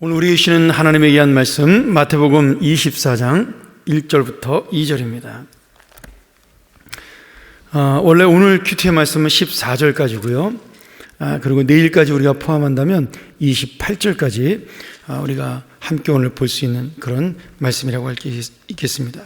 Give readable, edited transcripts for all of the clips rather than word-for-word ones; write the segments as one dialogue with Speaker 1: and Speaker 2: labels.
Speaker 1: 오늘 우리 주시는 하나님의 귀한 말씀 마태복음 24장 1절부터 2절입니다. 원래 오늘 큐티의 말씀은 14절까지고요. 그리고 내일까지 우리가 포함한다면 28절까지 우리가 함께 오늘 볼 수 있는 그런 말씀이라고 할 수 있겠습니다.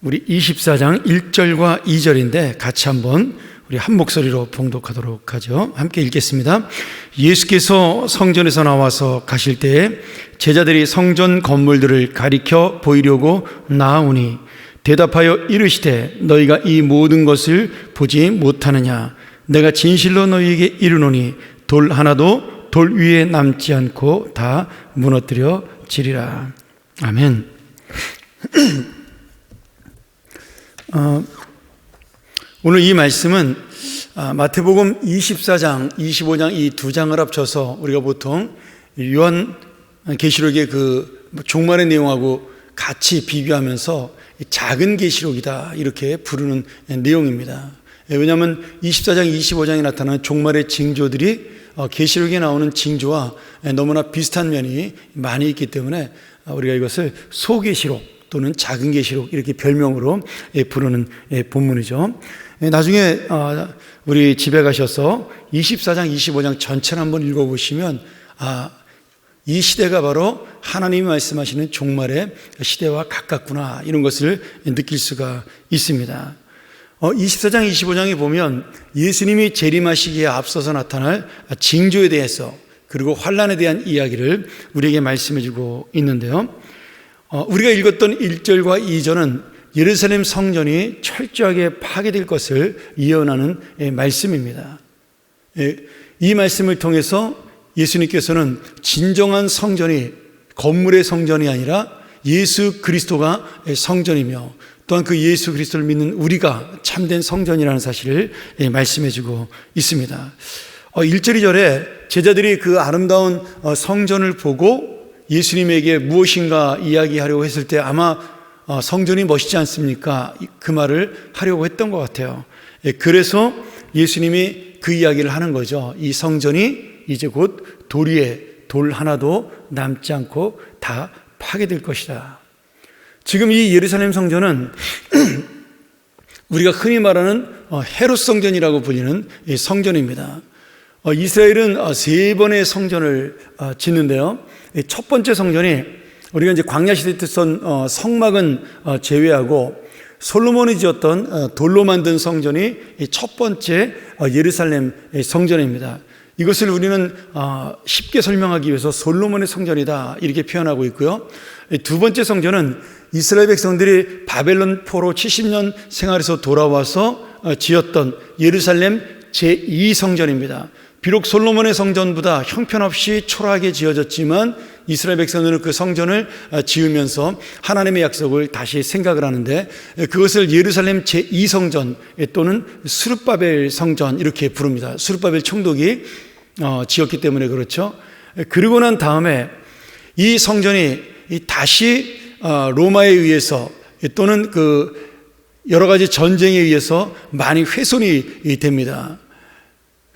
Speaker 1: 우리 24장 1절과 2절인데 같이 한번 우리 한 목소리로 봉독하도록 하죠. 함께 읽겠습니다. 예수께서 성전에서 나와서 가실 때에 제자들이 성전 건물들을 가리켜 보이려고 나아오니 대답하여 이르시되 너희가 이 모든 것을 보지 못하느냐? 내가 진실로 너희에게 이르노니 돌 하나도 돌 위에 남지 않고 다 무너뜨려지리라. 아멘. 오늘 이 말씀은 마태복음 24장, 25장 이 두 장을 합쳐서 우리가 보통 요한계시록의 그 종말의 내용하고 같이 비교하면서 작은 계시록이다 이렇게 부르는 내용입니다. 왜냐하면 24장, 25장에 나타나는 종말의 징조들이 계시록에 나오는 징조와 너무나 비슷한 면이 많이 있기 때문에 우리가 이것을 소계시록 또는 작은 계시록 이렇게 별명으로 부르는 본문이죠. 나중에 우리 집에 가셔서 24장, 25장 전체를 한번 읽어보시면 이 시대가 바로 하나님이 말씀하시는 종말의 시대와 가깝구나 이런 것을 느낄 수가 있습니다. 24장, 25장에 보면 예수님이 재림하시기에 앞서서 나타날 징조에 대해서 그리고 환난에 대한 이야기를 우리에게 말씀해 주고 있는데요. 우리가 읽었던 1절과 2절은 예루살렘 성전이 철저하게 파괴될 것을 예언하는 말씀입니다. 이 말씀을 통해서 예수님께서는 진정한 성전이 건물의 성전이 아니라 예수 그리스도가 성전이며 또한 그 예수 그리스도를 믿는 우리가 참된 성전이라는 사실을 말씀해 주고 있습니다. 1절, 2절에 제자들이 그 아름다운 성전을 보고 예수님에게 무엇인가 이야기하려고 했을 때 아마 성전이 멋있지 않습니까? 그 말을 하려고 했던 것 같아요. 그래서 예수님이 그 이야기를 하는 거죠. 이 성전이 이제 곧 돌 위에 돌 하나도 남지 않고 다 파괴될 것이다. 지금 이 예루살렘 성전은 우리가 흔히 말하는 헤롯 성전이라고 불리는 성전입니다. 이스라엘은 세 번의 성전을 짓는데요. 첫 번째 성전이 우리가 이제 광야 시대 때 쓴 성막은 제외하고 솔로몬이 지었던 돌로 만든 성전이 첫 번째 예루살렘 성전입니다. 이것을 우리는 쉽게 설명하기 위해서 솔로몬의 성전이다 이렇게 표현하고 있고요. 두 번째 성전은 이스라엘 백성들이 바벨론 포로 70년 생활에서 돌아와서 지었던 예루살렘 제2성전입니다. 비록 솔로몬의 성전보다 형편없이 초라하게 지어졌지만 이스라엘 백성들은 그 성전을 지으면서 하나님의 약속을 다시 생각을 하는데 그것을 예루살렘 제2성전 또는 스룹바벨 성전 이렇게 부릅니다. 스룹바벨 총독이 지었기 때문에 그렇죠. 그리고 난 다음에 이 성전이 다시 로마에 의해서 또는 그 여러 가지 전쟁에 의해서 많이 훼손이 됩니다.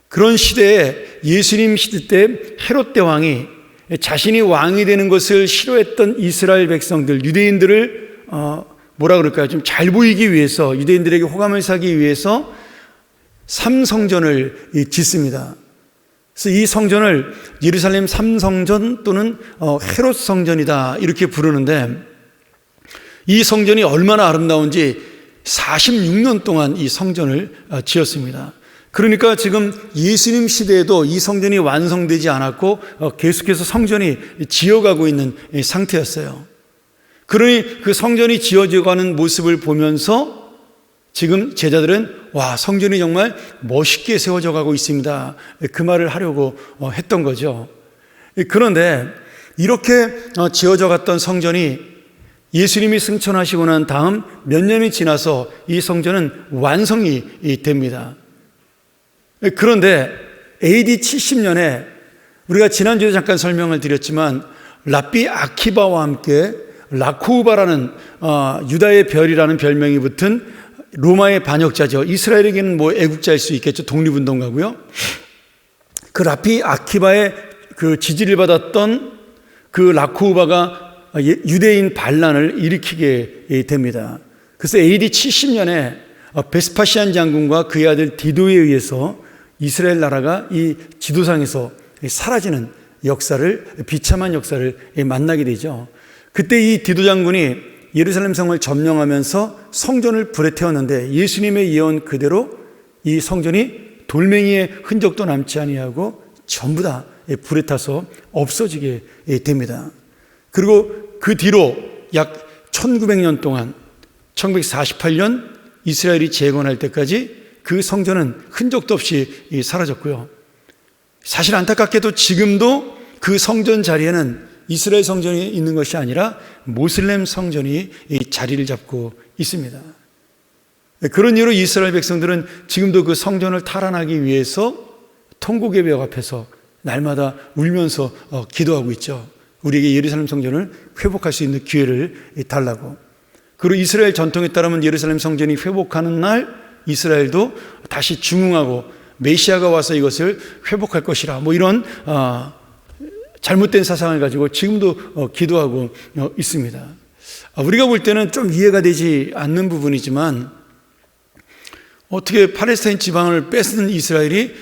Speaker 1: 그런 시대에 예수님 시대 때 헤롯 대왕이 자신이 왕이 되는 것을 싫어했던 이스라엘 백성들, 유대인들을 뭐라 그럴까요? 좀 잘 보이기 위해서 유대인들에게 호감을 사기 위해서 3성전을 짓습니다. 그래서 이 성전을 예루살렘 3성전 또는 헤롯 성전이다 이렇게 부르는데 이 성전이 얼마나 아름다운지 46년 동안 이 성전을 지었습니다. 그러니까 지금 예수님 시대에도 이 성전이 완성되지 않았고 계속해서 성전이 지어가고 있는 상태였어요. 그러니 그 성전이 지어져가는 모습을 보면서 지금 제자들은 와, 성전이 정말 멋있게 세워져 가고 있습니다. 그 말을 하려고 했던 거죠. 그런데 이렇게 지어져 갔던 성전이 예수님이 승천하시고 난 다음 몇 년이 지나서 이 성전은 완성이 됩니다. 그런데 AD 70년에 우리가 지난주에 잠깐 설명을 드렸지만 랍비 아키바와 함께 라쿠바라는 유다의 별이라는 별명이 붙은 로마의 반역자죠. 이스라엘에게는 뭐 애국자일 수 있겠죠. 독립운동가고요. 그 랍비 아키바의 그 지지를 받았던 그 라코우바가 유대인 반란을 일으키게 됩니다. 그래서 AD 70년에 베스파시안 장군과 그의 아들 디도에 의해서 이스라엘 나라가 이 지도상에서 사라지는 역사를, 비참한 역사를 만나게 되죠. 그때 이 디도 장군이 예루살렘 성을 점령하면서 성전을 불에 태웠는데 예수님의 예언 그대로 이 성전이 돌멩이의 흔적도 남지 아니하고 전부 다 불에 타서 없어지게 됩니다. 그리고 그 뒤로 약 1900년 동안 1948년 이스라엘이 재건할 때까지 그 성전은 흔적도 없이 사라졌고요. 사실 안타깝게도 지금도 그 성전 자리에는 이스라엘 성전이 있는 것이 아니라 모슬렘 성전이 자리를 잡고 있습니다. 그런 이유로 이스라엘 백성들은 지금도 그 성전을 탈환하기 위해서 통곡의 벽 앞에서 날마다 울면서 기도하고 있죠. 우리에게 예루살렘 성전을 회복할 수 있는 기회를 달라고. 그리고 이스라엘 전통에 따르면 예루살렘 성전이 회복하는 날 이스라엘도 다시 중흥하고 메시아가 와서 이것을 회복할 것이라, 뭐 이런 잘못된 사상을 가지고 지금도 기도하고 있습니다. 우리가 볼 때는 좀 이해가 되지 않는 부분이지만 어떻게 팔레스타인 지방을 뺏은 이스라엘이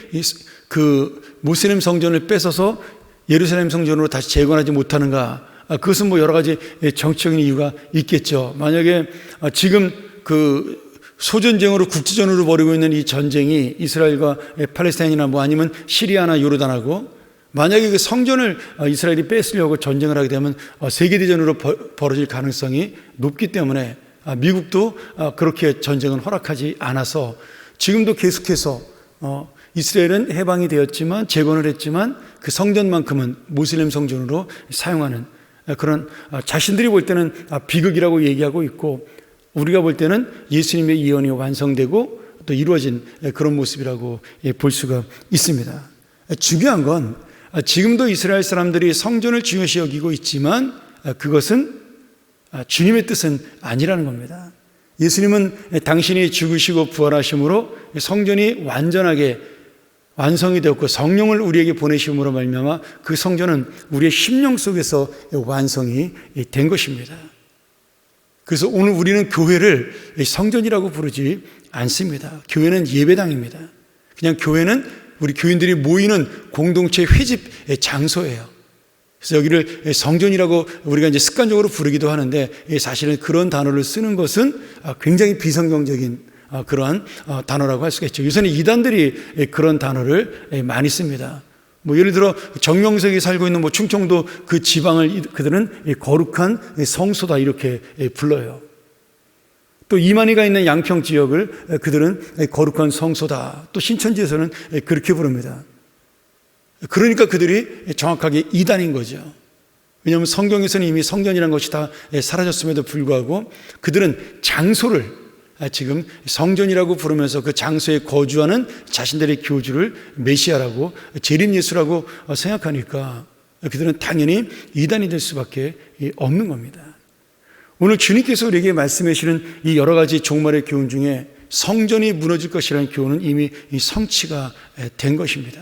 Speaker 1: 그 모슬렘 성전을 뺏어서 예루살렘 성전으로 다시 재건하지 못하는가? 그것은 뭐 여러 가지 정치적인 이유가 있겠죠. 만약에 지금 그 소전쟁으로 국지전으로 벌이고 있는 이 전쟁이 이스라엘과 팔레스타인이나 뭐 아니면 시리아나 요르단하고 만약에 그 성전을 이스라엘이 뺏으려고 전쟁을 하게 되면 세계대전으로 벌어질 가능성이 높기 때문에 미국도 그렇게 전쟁은 허락하지 않아서 지금도 계속해서 이스라엘은 해방이 되었지만 재건을 했지만 그 성전만큼은 모슬렘 성전으로 사용하는 그런 자신들이 볼 때는 비극이라고 얘기하고 있고 우리가 볼 때는 예수님의 예언이 완성되고 또 이루어진 그런 모습이라고 볼 수가 있습니다. 중요한 건 지금도 이스라엘 사람들이 성전을 중요시 여기고 있지만 그것은 주님의 뜻은 아니라는 겁니다. 예수님은 당신이 죽으시고 부활하심으로 성전이 완전하게 완성이 되었고 성령을 우리에게 보내심으로 말미암아 그 성전은 우리의 심령 속에서 완성이 된 것입니다. 그래서 오늘 우리는 교회를 성전이라고 부르지 않습니다. 교회는 예배당입니다. 그냥 교회는 우리 교인들이 모이는 공동체 회집의 장소예요. 그래서 여기를 성전이라고 우리가 이제 습관적으로 부르기도 하는데 사실은 그런 단어를 쓰는 것은 굉장히 비성경적인 그러한 단어라고 할 수가 있죠. 요새는 이단들이 그런 단어를 많이 씁니다. 뭐 예를 들어 정명석이 살고 있는 뭐 충청도 그 지방을 그들은 거룩한 성소다 이렇게 불러요. 또 이만희가 있는 양평 지역을 그들은 거룩한 성소다. 또 신천지에서는 그렇게 부릅니다. 그러니까 그들이 정확하게 이단인 거죠. 왜냐하면 성경에서는 이미 성전이라는 것이 다 사라졌음에도 불구하고 그들은 장소를 지금 성전이라고 부르면서 그 장소에 거주하는 자신들의 교주를 메시아라고 재림 예수라고 생각하니까 그들은 당연히 이단이 될 수밖에 없는 겁니다. 오늘 주님께서 우리에게 말씀해 주시는 이 여러 가지 종말의 교훈 중에 성전이 무너질 것이라는 교훈은 이미 성취가 된 것입니다.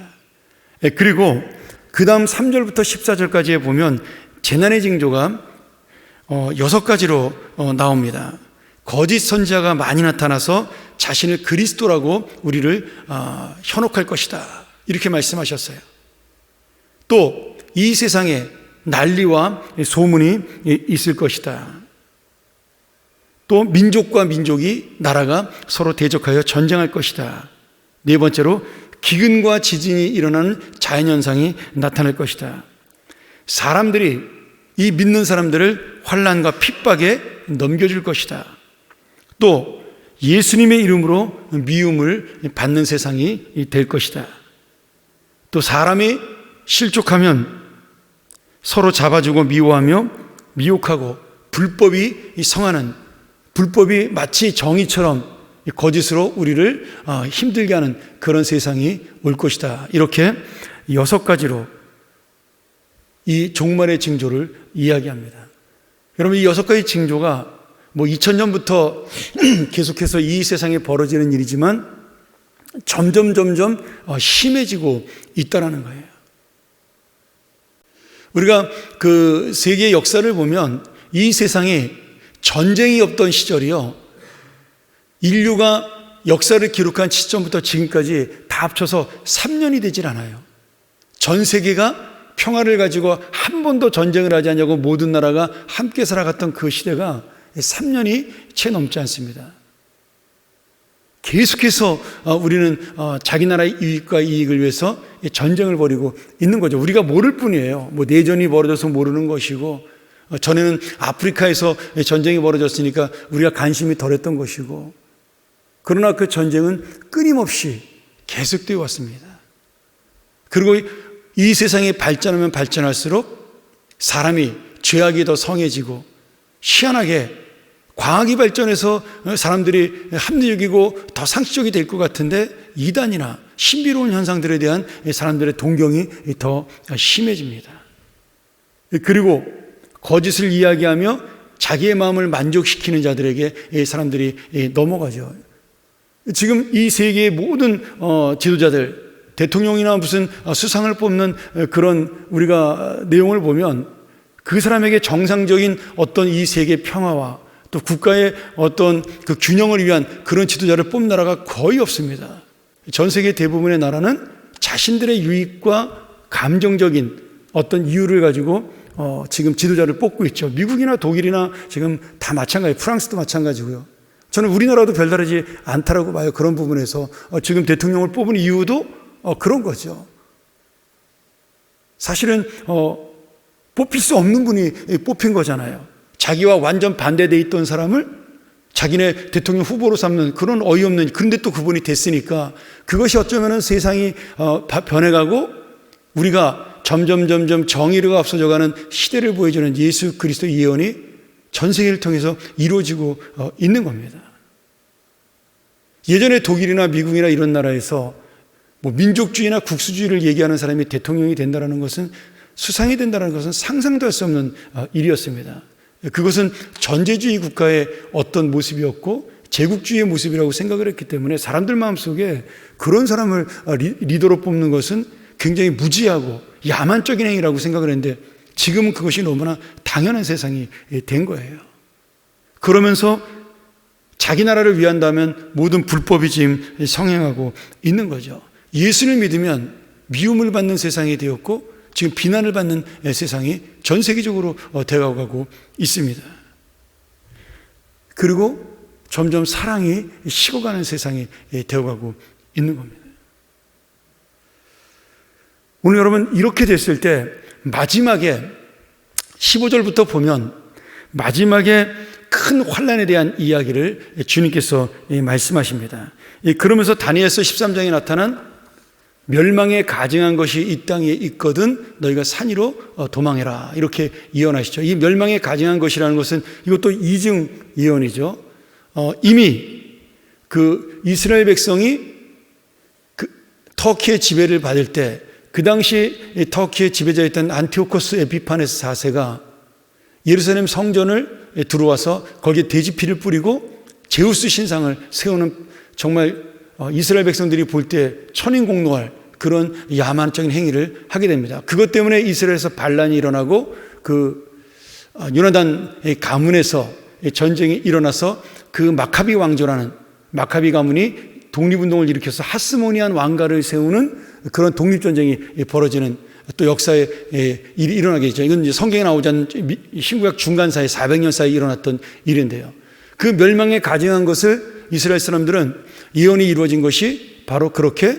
Speaker 1: 그리고 그 다음 3절부터 14절까지에 보면 재난의 징조가 6가지로 나옵니다. 거짓 선지자가 많이 나타나서 자신을 그리스도라고 우리를 현혹할 것이다 이렇게 말씀하셨어요. 또 이 세상에 난리와 소문이 있을 것이다. 또 민족과 민족이 나라가 서로 대적하여 전쟁할 것이다. 네 번째로 기근과 지진이 일어나는 자연현상이 나타날 것이다. 사람들이 이 믿는 사람들을 환난과 핍박에 넘겨줄 것이다. 또 예수님의 이름으로 미움을 받는 세상이 될 것이다. 또 사람이 실족하면 서로 잡아주고 미워하며 미혹하고 불법이 성하는 불법이 마치 정의처럼 거짓으로 우리를 힘들게 하는 그런 세상이 올 것이다. 이렇게 6가지로 이 종말의 징조를 이야기합니다. 여러분 이 6가지 징조가 뭐 2000년부터 계속해서 이 세상에 벌어지는 일이지만 점점 심해지고 있다는 거예요. 우리가 그 세계 역사를 보면 이 세상에 전쟁이 없던 시절이요, 인류가 역사를 기록한 시점부터 지금까지 다 합쳐서 3년이 되질 않아요. 전 세계가 평화를 가지고 한 번도 전쟁을 하지 않냐고 모든 나라가 함께 살아갔던 그 시대가 3년이 채 넘지 않습니다. 계속해서 우리는 자기 나라의 이익과 이익을 위해서 전쟁을 벌이고 있는 거죠. 우리가 모를 뿐이에요. 뭐 내전이 벌어져서 모르는 것이고, 전에는 아프리카에서 전쟁이 벌어졌으니까 우리가 관심이 덜했던 것이고, 그러나 그 전쟁은 끊임없이 계속되어 왔습니다. 그리고 이 세상이 발전하면 발전할수록 사람이 죄악이 더 성해지고, 희한하게 과학이 발전해서 사람들이 합리적이고 더 상식적이 될 것 같은데 이단이나 신비로운 현상들에 대한 사람들의 동경이 더 심해집니다. 그리고 거짓을 이야기하며 자기의 마음을 만족시키는 자들에게 사람들이 넘어가죠. 지금 이 세계의 모든 지도자들, 대통령이나 무슨 수상을 뽑는 그런 우리가 내용을 보면 그 사람에게 정상적인 어떤 이 세계 평화와 또 국가의 어떤 그 균형을 위한 그런 지도자를 뽑는 나라가 거의 없습니다. 전 세계 대부분의 나라는 자신들의 유익과 감정적인 어떤 이유를 가지고 지금 지도자를 뽑고 있죠. 미국이나 독일이나 지금 다 마찬가지예요. 프랑스도 마찬가지고요. 저는 우리나라도 별다르지 않다라고 봐요. 그런 부분에서 지금 대통령을 뽑은 이유도 그런 거죠. 사실은 뽑힐 수 없는 분이 뽑힌 거잖아요. 자기와 완전 반대되어 있던 사람을 자기네 대통령 후보로 삼는 그런 어이없는, 그런데 또 그분이 됐으니까 그것이 어쩌면 세상이 변해가고 우리가 점점 정의가 앞서져가는 시대를 보여주는 예수 그리스도의 예언이 전 세계를 통해서 이루어지고 있는 겁니다. 예전에 독일이나 미국이나 이런 나라에서 뭐 민족주의나 국수주의를 얘기하는 사람이 대통령이 된다는 것은, 수상이 된다는 것은 상상도 할 수 없는 일이었습니다. 그것은 전제주의 국가의 어떤 모습이었고 제국주의의 모습이라고 생각을 했기 때문에 사람들 마음속에 그런 사람을 리더로 뽑는 것은 굉장히 무지하고 야만적인 행위라고 생각을 했는데, 지금은 그것이 너무나 당연한 세상이 된 거예요. 그러면서 자기 나라를 위한다면 모든 불법이 지금 성행하고 있는 거죠. 예수를 믿으면 미움을 받는 세상이 되었고 지금 비난을 받는 세상이 전 세계적으로 되어가고 있습니다. 그리고 점점 사랑이 식어가는 세상이 되어가고 있는 겁니다. 오늘 여러분, 이렇게 됐을 때 마지막에 15절부터 보면 마지막에 큰 환난에 대한 이야기를 주님께서 말씀하십니다. 그러면서 다니엘서 13장에 나타난 멸망에 가증한 것이 이 땅에 있거든 너희가 산위로 도망해라, 이렇게 예언하시죠. 이 멸망에 가증한 것이라는 것은 이것도 이증 예언이죠. 이미 그 이스라엘 백성이 그 터키의 지배를 받을 때, 그 당시 터키의 지배자였던 안티오코스 에피파네스 4세가 예루살렘 성전을 들어와서 거기에 돼지피를 뿌리고 제우스 신상을 세우는, 정말 이스라엘 백성들이 볼 때 천인공노할 그런 야만적인 행위를 하게 됩니다. 그것 때문에 이스라엘에서 반란이 일어나고 그 요나단의 가문에서 전쟁이 일어나서 그 마카비 왕조라는 마카비 가문이 독립운동을 일으켜서 하스모니안 왕가를 세우는 그런 독립전쟁이 벌어지는 또 역사에 일이 일어나겠죠. 이건 이제 성경에 나오지 않는 신구약 중간 사이 400년 사이에 일어났던 일인데요. 그 멸망에 가증한 것을 이스라엘 사람들은 예언이 이루어진 것이 바로 그렇게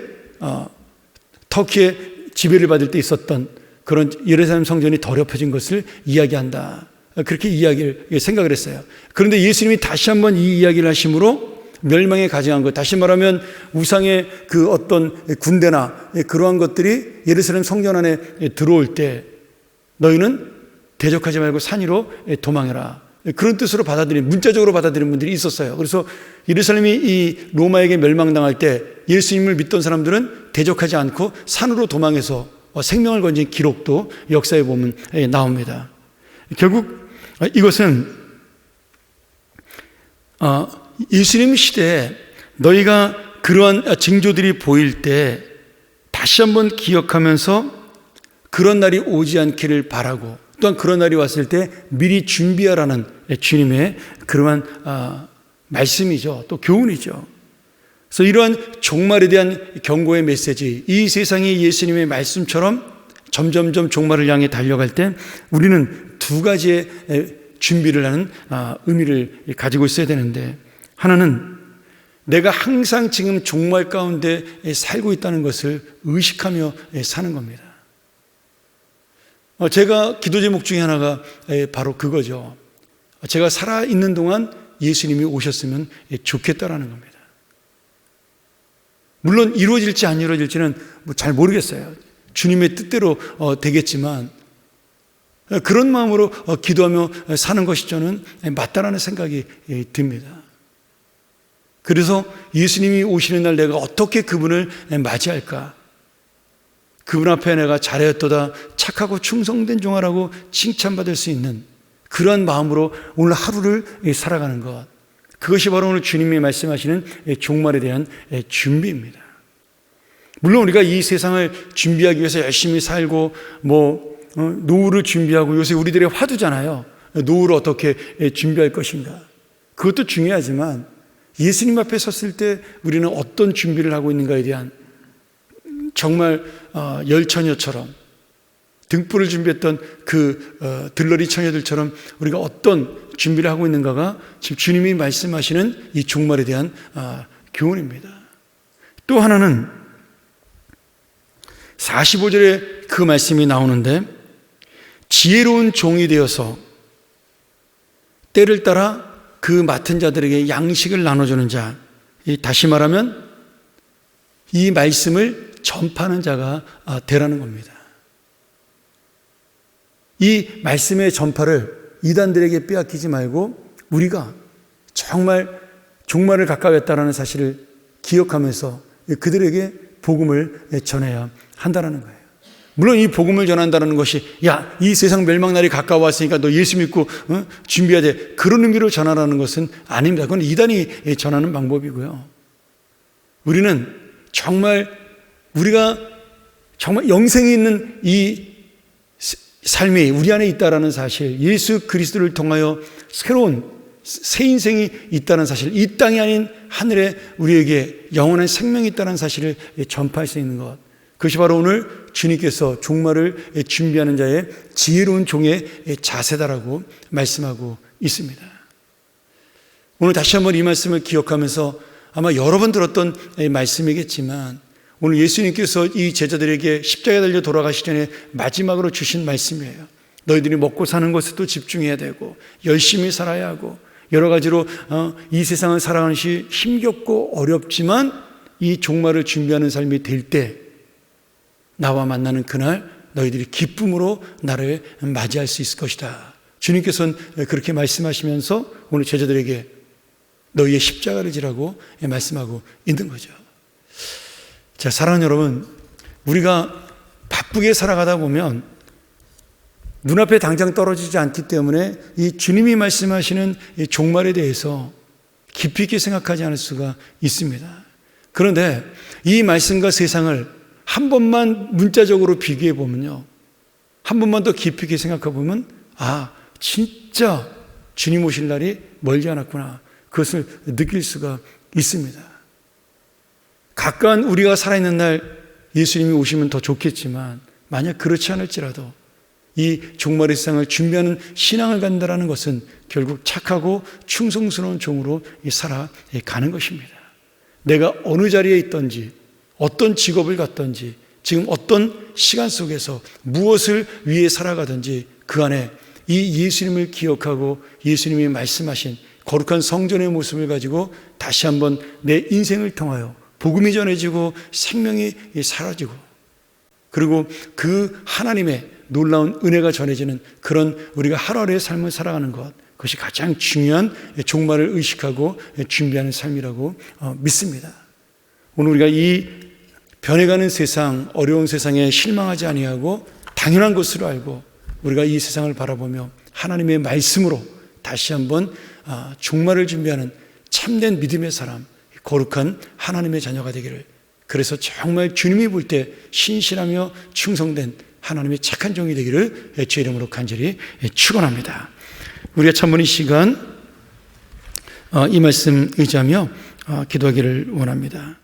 Speaker 1: 터키의 지배를 받을 때 있었던 그런 예루살렘 성전이 더럽혀진 것을 이야기한다, 그렇게 이야기를 생각을 했어요. 그런데 예수님이 다시 한번 이 이야기를 하심으로 멸망에 가증한 것, 다시 말하면 우상의 그 어떤 군대나 그러한 것들이 예루살렘 성전 안에 들어올 때 너희는 대적하지 말고 산위로 도망해라, 그런 뜻으로 받아들인, 문자적으로 받아들인 분들이 있었어요. 그래서 예루살렘이 이 로마에게 멸망당할 때 예수님을 믿던 사람들은 대적하지 않고 산으로 도망해서 생명을 건진 기록도 역사에 보면 나옵니다. 결국 이것은 예수님 시대에 너희가 그러한 징조들이 보일 때 다시 한번 기억하면서 그런 날이 오지 않기를 바라고, 또한 그런 날이 왔을 때 미리 준비하라는 주님의 그러한 말씀이죠. 또 교훈이죠. 그래서 이러한 종말에 대한 경고의 메시지, 이 세상이 예수님의 말씀처럼 점점점 종말을 향해 달려갈 때 우리는 두 가지의 준비를 하는 의미를 가지고 있어야 되는데, 하나는 내가 항상 지금 종말 가운데 살고 있다는 것을 의식하며 사는 겁니다. 제가 기도 제목 중에 하나가 바로 그거죠. 제가 살아있는 동안 예수님이 오셨으면 좋겠다라는 겁니다. 물론 이루어질지 안 이루어질지는 잘 모르겠어요. 주님의 뜻대로 되겠지만 그런 마음으로 기도하며 사는 것이 저는 맞다라는 생각이 듭니다. 그래서 예수님이 오시는 날 내가 어떻게 그분을 맞이할까? 그분 앞에 내가 잘하였도다, 착하고 충성된 종아라고 칭찬받을 수 있는 그러한 마음으로 오늘 하루를 살아가는 것, 그것이 바로 오늘 주님이 말씀하시는 종말에 대한 준비입니다. 물론 우리가 이 세상을 준비하기 위해서 열심히 살고 노후를 준비하고, 요새 우리들의 화두잖아요. 노후를 어떻게 준비할 것인가. 그것도 중요하지만 예수님 앞에 섰을 때 우리는 어떤 준비를 하고 있는가에 대한, 정말 열처녀처럼 등불을 준비했던 그 들러리 처녀들처럼 우리가 어떤 준비를 하고 있는가가 지금 주님이 말씀하시는 이 종말에 대한 교훈입니다. 또 하나는 45절에 그 말씀이 나오는데, 지혜로운 종이 되어서 때를 따라 그 맡은 자들에게 양식을 나눠주는 자, 다시 말하면 이 말씀을 전파하는 자가 되라는 겁니다. 이 말씀의 전파를 이단들에게 빼앗기지 말고 우리가 정말 종말을 가까이 했다는 사실을 기억하면서 그들에게 복음을 전해야 한다는 거예요. 물론 이 복음을 전한다는 것이, 야, 이 세상 멸망날이 가까워왔으니까 너 예수 믿고 준비해야 돼, 그런 의미로 전하라는 것은 아닙니다. 그건 이단이 전하는 방법이고요. 우리는 우리가 정말 영생이 있는 이 삶이 우리 안에 있다는 사실, 예수 그리스도를 통하여 새로운 새 인생이 있다는 사실, 이 땅이 아닌 하늘에 우리에게 영원한 생명이 있다는 사실을 전파할 수 있는 것, 그것이 바로 오늘 주님께서 종말을 준비하는 자의 지혜로운 종의 자세다라고 말씀하고 있습니다. 오늘 다시 한번 이 말씀을 기억하면서, 아마 여러 번 들었던 말씀이겠지만 오늘 예수님께서 이 제자들에게 십자가에 달려 돌아가시 전에 마지막으로 주신 말씀이에요. 너희들이 먹고 사는 것에도 집중해야 되고 열심히 살아야 하고, 여러 가지로 이 세상을 살아가는 것이 힘겹고 어렵지만 이 종말을 준비하는 삶이 될 때 나와 만나는 그날 너희들이 기쁨으로 나를 맞이할 수 있을 것이다. 주님께서는 그렇게 말씀하시면서 오늘 제자들에게 너희의 십자가를 지라고 말씀하고 있는 거죠. 자, 사랑하는 여러분, 우리가 바쁘게 살아가다 보면 눈앞에 당장 떨어지지 않기 때문에 이 주님이 말씀하시는 이 종말에 대해서 깊이 있게 생각하지 않을 수가 있습니다. 그런데 이 말씀과 세상을 한 번만 문자적으로 비교해 보면요, 한 번만 더 깊이 있게 생각해 보면, 진짜 주님 오실 날이 멀지 않았구나, 그것을 느낄 수가 있습니다. 가까운 우리가 살아있는 날 예수님이 오시면 더 좋겠지만, 만약 그렇지 않을지라도 이 종말의 세상을 준비하는 신앙을 갖는다는 것은 결국 착하고 충성스러운 종으로 살아가는 것입니다. 내가 어느 자리에 있든지, 어떤 직업을 갖든지, 지금 어떤 시간 속에서 무엇을 위해 살아가든지 그 안에 이 예수님을 기억하고 예수님이 말씀하신 거룩한 성전의 모습을 가지고 다시 한번 내 인생을 통하여 복음이 전해지고 생명이 사라지고, 그리고 그 하나님의 놀라운 은혜가 전해지는 그런 우리가 하루하루의 삶을 살아가는 것, 그것이 가장 중요한 종말을 의식하고 준비하는 삶이라고 믿습니다. 오늘 우리가 이 변해가는 세상, 어려운 세상에 실망하지 아니하고 당연한 것으로 알고 우리가 이 세상을 바라보며 하나님의 말씀으로 다시 한번 종말을 준비하는 참된 믿음의 사람, 거룩한 하나님의 자녀가 되기를, 그래서 정말 주님이 볼 때 신실하며 충성된 하나님의 착한 종이 되기를 주의 이름으로 간절히 축원합니다. 우리가 참모는 이 시간 이 말씀 의지하며 기도하기를 원합니다.